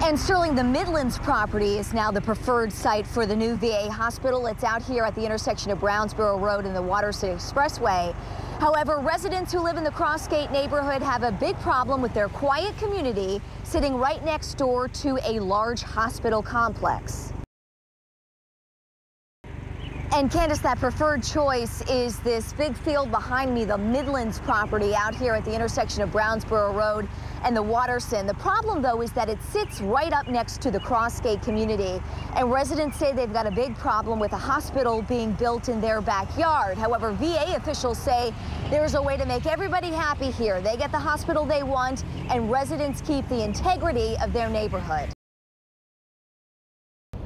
And Sterling, the Midlands property is now the preferred site for the new VA hospital. It's out here at the intersection of Brownsboro Road and the Watersea Expressway. However, residents who live in the Crossgate neighborhood have a big problem with their quiet community sitting right next door to a large hospital complex. And Candace, that preferred choice is this big field behind me, the Midlands property out here at the intersection of Brownsboro Road and the Watersea. The problem, though, is that it sits right up next to the Crossgate community, and residents say they've got a big problem with a hospital being built in their backyard. However, VA officials say there's a way to make everybody happy here. They get the hospital they want, and residents keep the integrity of their neighborhood.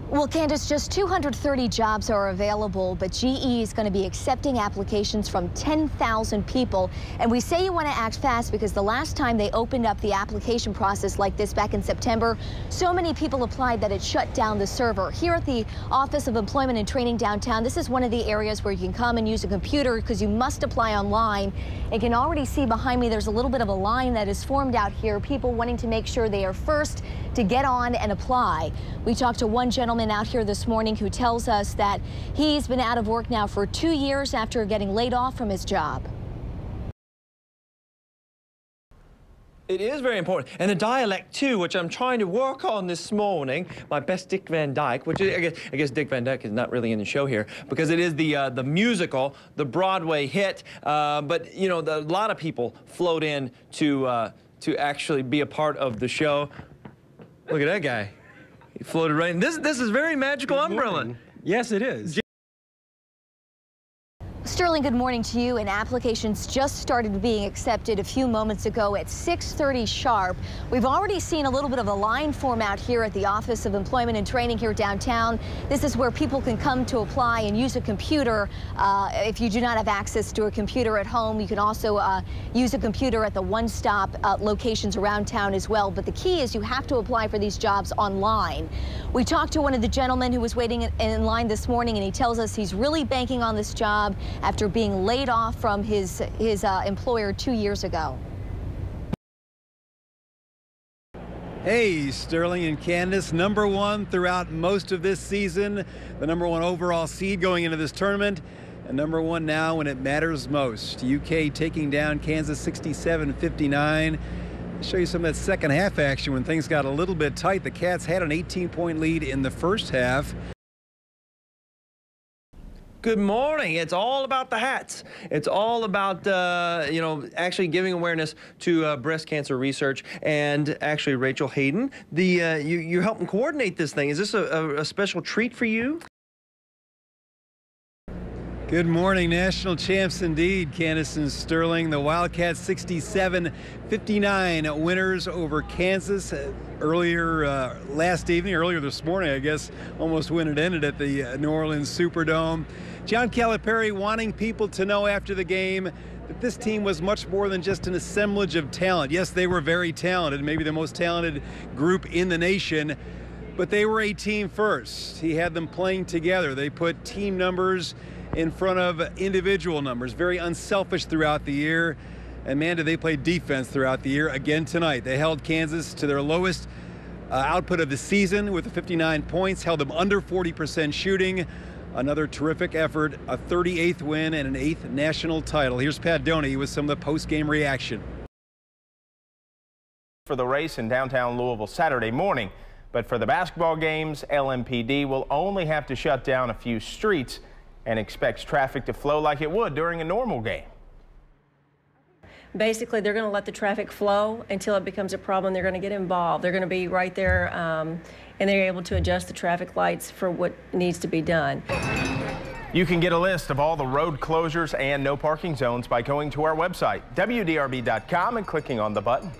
Well, Candace, just 230 jobs are available, but GE is going to be accepting applications from 10,000 people. And we say you want to act fast because the last time they opened up the application process like this back in September, so many people applied that it shut down the server. Here at the Office of Employment and Training downtown, this is one of the areas where you can come and use a computer because you must apply online. You can already see behind me there's a little bit of a line that is formed out here, people wanting to make sure they are first to get on and apply. We talked to one gentleman out here this morning who tells us that he's been out of work now for 2 years after getting laid off from his job. It is very important. And the dialect, too, which I'm trying to work on this morning. My best Dick Van Dyke, which I guess Dick Van Dyke is not really in the show here because it is the musical, the Broadway hit. But, you know, a lot of people float in to actually be a part of the show. Look at that guy. He floated right in. This is very magical umbrella. Yes, it is. Sterling, good morning to you. And applications just started being accepted a few moments ago at 6:30 sharp. We've already seen a little bit of a line form out here at the Office of Employment and Training here downtown. This is where people can come to apply and use a computer. If you do not have access to a computer at home, you can also use a computer at the one-stop locations around town as well. But the key is you have to apply for these jobs online. We talked to one of the gentlemen who was waiting in line this morning, and he tells us he's really banking on this job after being laid off from his employer 2 years ago. Hey, Sterling and Candace, #1 throughout most of this season, the #1 overall seed going into this tournament, and #1 now when it matters most. UK taking down Kansas 67-59. Show you some of that second half action when things got a little bit tight. The Cats had an 18-point lead in the first half. Good morning. It's all about the hats. It's all about, you know, actually giving awareness to breast cancer research. And actually, Rachel Hayden, you're helping coordinate this thing. Is this a special treat for you? Good morning, national champs indeed, Candace and Sterling. The Wildcats 67-59 winners over Kansas earlier earlier this morning, I guess, almost when it ended at the New Orleans Superdome. John Calipari wanting people to know after the game that this team was much more than just an assemblage of talent. Yes, they were very talented, maybe the most talented group in the nation, but they were a team first. He had them playing together. They put team numbers in front of individual numbers, very unselfish throughout the year. And man, did they play defense throughout the year again tonight. They held Kansas to their lowest output of the season with 59 points, held them under 40% shooting. Another terrific effort, a 38th win and an 8th national title. Here's Pat Doney with some of the post-game reaction. For the race in downtown Louisville Saturday morning, but for the basketball games, LMPD will only have to shut down a few streets and expects traffic to flow like it would during a normal game. Basically, they're going to let the traffic flow until it becomes a problem. They're going to get involved. They're going to be right there, and they're able to adjust the traffic lights for what needs to be done. You can get a list of all the road closures and no parking zones by going to our website, WDRB.com, and clicking on the button.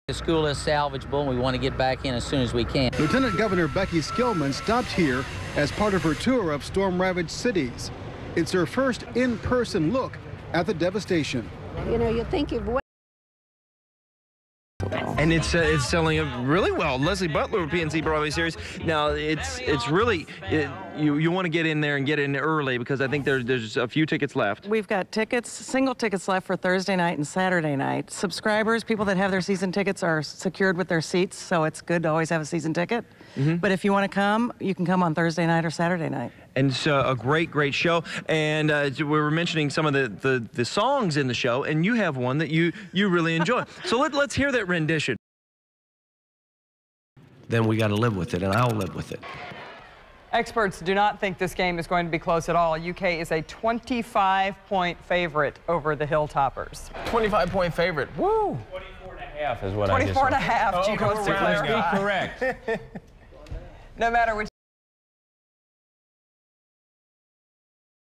The school is salvageable, and we want to get back in as soon as we can. Lieutenant Governor Becky Skillman stopped here as part of her tour of storm-ravaged cities. It's her first in-person look at the devastation. You know, you think you've And it's selling really well. Leslie Butler with PNC Broadway series. Now it's really you want to get in there and get in early because I think there's a few tickets left. We've got tickets, single tickets left for Thursday night and Saturday night. Subscribers, people that have their season tickets are secured with their seats, so it's good to always have a season ticket. But if you want to come, you can come on Thursday night or Saturday night. And it's a great show. And we were mentioning some of the songs in the show, and you have one that you really enjoy. So let's hear that rendition. Then we got to live with it, and I'll live with it. Experts do not think this game is going to be close at all. UK is a 25-point favorite over the Hilltoppers. 25-point favorite. Woo! 24.5 is what I just said. 24.5. Correct. No matter which